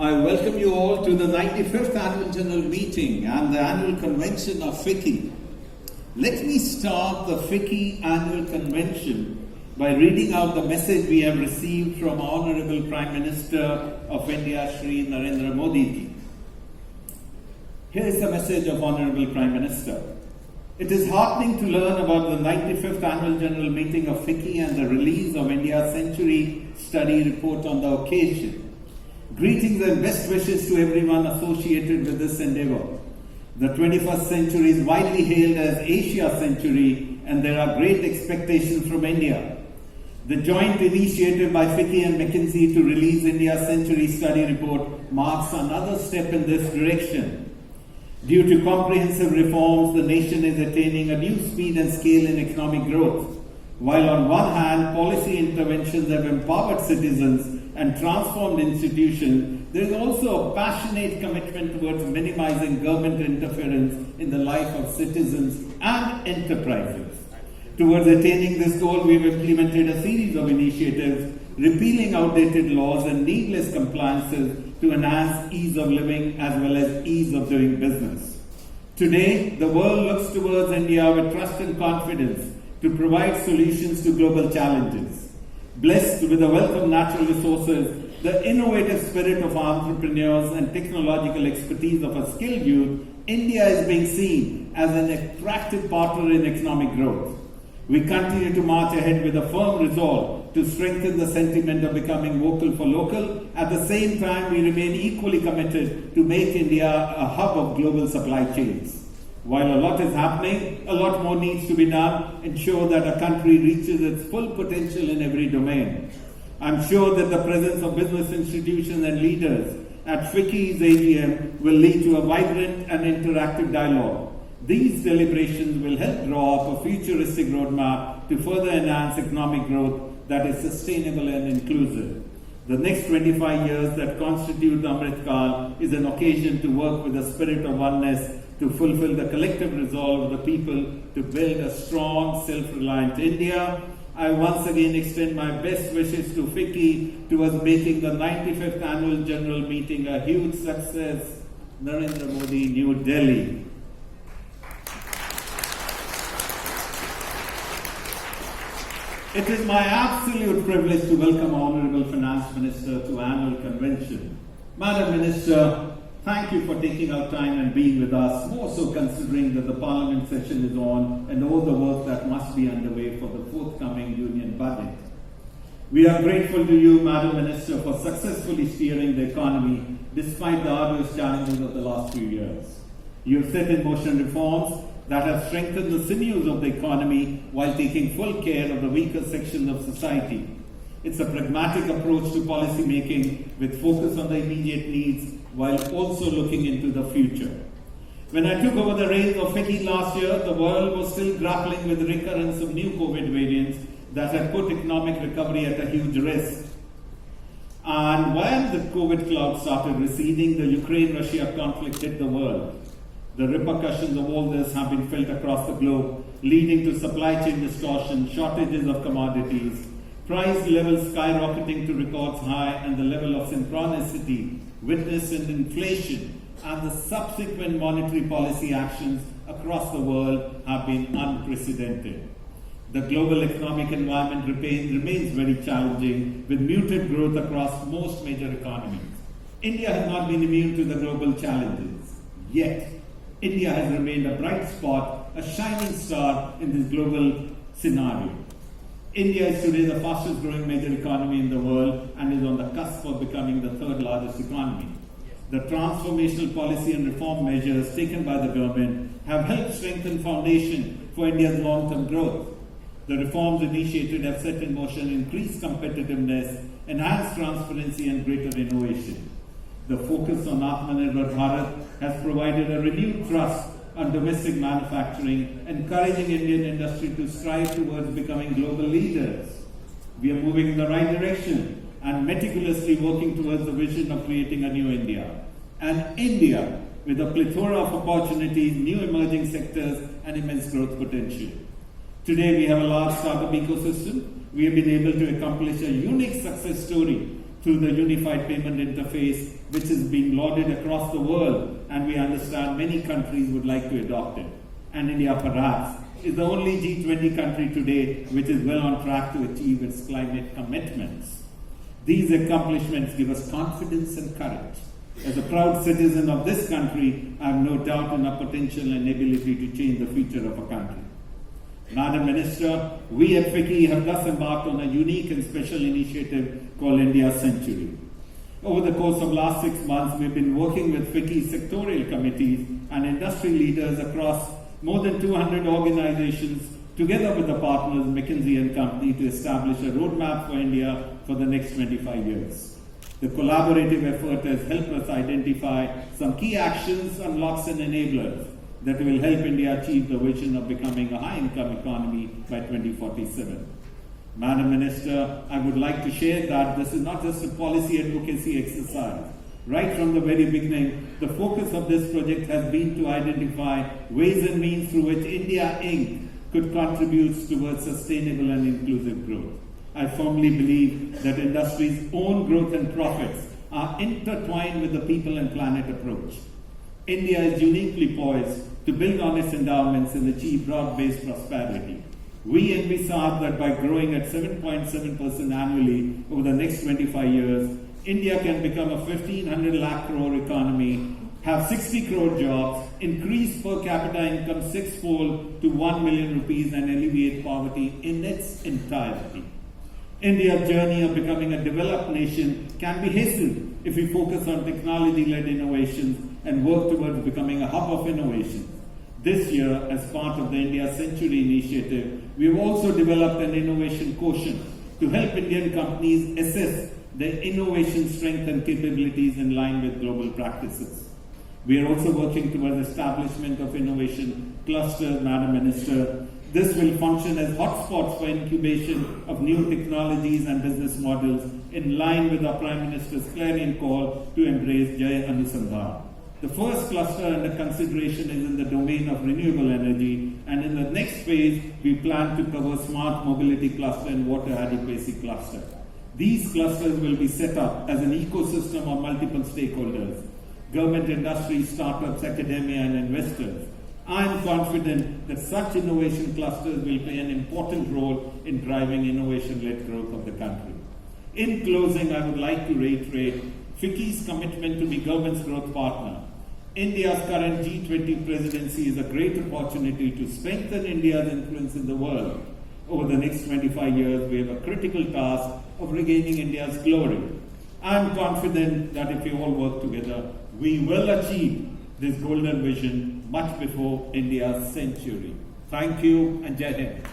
I welcome you all to the 95th Annual General Meeting and the Annual Convention of Ficci. Let me start the Ficci Annual Convention by reading out the message we have received from Honorable Prime Minister of India, Shri Narendra Modi ji. Here is the message of Honorable Prime Minister. It is heartening to learn about the 95th Annual General Meeting of Ficci and the release of India's Century Study Report on the occasion. Greetings and best wishes to everyone associated with this endeavor. The 21st century is widely hailed as Asia's century, and there are great expectations from India. The joint initiative by Ficci and McKinsey to release India's Century Study Report marks another step in this direction. Due to comprehensive reforms, the nation is attaining a new speed and scale in economic growth. While on one hand, policy interventions have empowered citizens and transformed institutions, there is also a passionate commitment towards minimizing government interference in the life of citizens and enterprises. Towards attaining this goal, we have implemented a series of initiatives, repealing outdated laws and needless compliances to enhance ease of living as well as ease of doing business. Today, the world looks towards India with trust and confidence to provide solutions to global challenges. Blessed with a wealth of natural resources, the innovative spirit of entrepreneurs and technological expertise of a skilled youth, India is being seen as an attractive partner in economic growth. We continue to march ahead with a firm resolve to strengthen the sentiment of becoming vocal for local. At the same time, we remain equally committed to make India a hub of global supply chains. While a lot is happening, a lot more needs to be done, ensure that a country reaches its full potential in every domain. I'm sure that the presence of business institutions and leaders at Ficci's AGM will lead to a vibrant and interactive dialogue. These deliberations will help draw up a futuristic roadmap to further enhance economic growth that is sustainable and inclusive. The next 25 years that constitute the Amrit Kal is an occasion to work with a spirit of oneness to fulfill the collective resolve of the people to build a strong, self-reliant India. I once again extend my best wishes to Ficci towards making the 95th Annual General Meeting a huge success. Narendra Modi, New Delhi. It is my absolute privilege to welcome Honorable Finance Minister to Annual Convention. Madam Minister, thank you for taking out time and being with us, more so considering that the Parliament session is on and all the work that must be underway for the forthcoming Union budget. We are grateful to you, Madam Minister, for successfully steering the economy despite the arduous challenges of the last few years. You have set in motion reforms that have strengthened the sinews of the economy while taking full care of the weaker sections of society. It's a pragmatic approach to policy making with focus on the immediate needs while also looking into the future. When I took over the reins of Ficci last year, the world was still grappling with the recurrence of new COVID variants that had put economic recovery at a huge risk. And while the COVID cloud started receding, the Ukraine-Russia conflict hit the world. The repercussions of all this have been felt across the globe, leading to supply chain distortion, shortages of commodities, price levels skyrocketing to records high, and the level of synchronicity witnessed in inflation and the subsequent monetary policy actions across the world have been unprecedented. The global economic environment remains very challenging, with muted growth across most major economies. India has not been immune to the global challenges, yet India has remained a bright spot, a shining star in this global scenario. India is today the fastest growing major economy in the world and is on the cusp of becoming the third largest economy. The transformational policy and reform measures taken by the government have helped strengthen foundation for India's long-term growth. The reforms initiated have set in motion increased competitiveness, enhanced transparency and greater innovation. The focus on Atmanirbhar Bharat has provided a renewed thrust on domestic manufacturing, encouraging Indian industry to strive towards becoming global leaders. We are moving in the right direction and meticulously working towards the vision of creating a new India. An India with a plethora of opportunities, new emerging sectors, and immense growth potential. Today we have a large startup ecosystem. We have been able to accomplish a unique success story through the unified payment interface, which is being lauded across the world, and we understand many countries would like to adopt it. And India, perhaps, is the only G20 country today which is well on track to achieve its climate commitments. These accomplishments give us confidence and courage. As a proud citizen of this country, I have no doubt in our potential and ability to change the future of our country. Madam Minister, we at Ficci have thus embarked on a unique and special initiative called India Century. Over the course of last 6 months, we've been working with Ficci sectorial committees and industry leaders across more than 200 organizations, together with the partners McKinsey and Company, to establish a roadmap for India for the next 25 years. The collaborative effort has helped us identify some key actions, unlocks and enablers that will help India achieve the vision of becoming a high-income economy by 2047. Madam Minister, I would like to share that this is not just a policy advocacy exercise. Right from the very beginning, the focus of this project has been to identify ways and means through which India Inc. could contribute towards sustainable and inclusive growth. I firmly believe that industry's own growth and profits are intertwined with the people and planet approach. India is uniquely poised to build on its endowments and achieve broad-based prosperity. We envisage that by growing at 7.7% annually over the next 25 years, India can become a 1,500 lakh crore economy, have 60 crore jobs, increase per capita income sixfold to 1 million rupees, and alleviate poverty in its entirety. India's journey of becoming a developed nation can be hastened if we focus on technology-led innovations and work towards becoming a hub of innovation. This year, as part of the India Century initiative, we have also developed an innovation quotient to help Indian companies assess their innovation strength and capabilities in line with global practices. We are also working towards establishment of innovation clusters, Madam Minister. This will function as hotspots for incubation of new technologies and business models in line with our Prime Minister's clarion call to embrace Jai Anusandhan. The first cluster under consideration is in the domain of renewable energy, and in the next phase, we plan to cover smart mobility cluster and water adequacy cluster. These clusters will be set up as an ecosystem of multiple stakeholders: government, industry, startups, academia, and investors. I am confident that such innovation clusters will play an important role in driving innovation-led growth of the country. In closing, I would like to reiterate Ficci's commitment to be government's growth partner. India's current G20 presidency is a great opportunity to strengthen India's influence in the world. Over the next 25 years, we have a critical task of regaining India's glory. I am confident that if we all work together, we will achieve this golden vision much before India's century. Thank you and Jai Hind.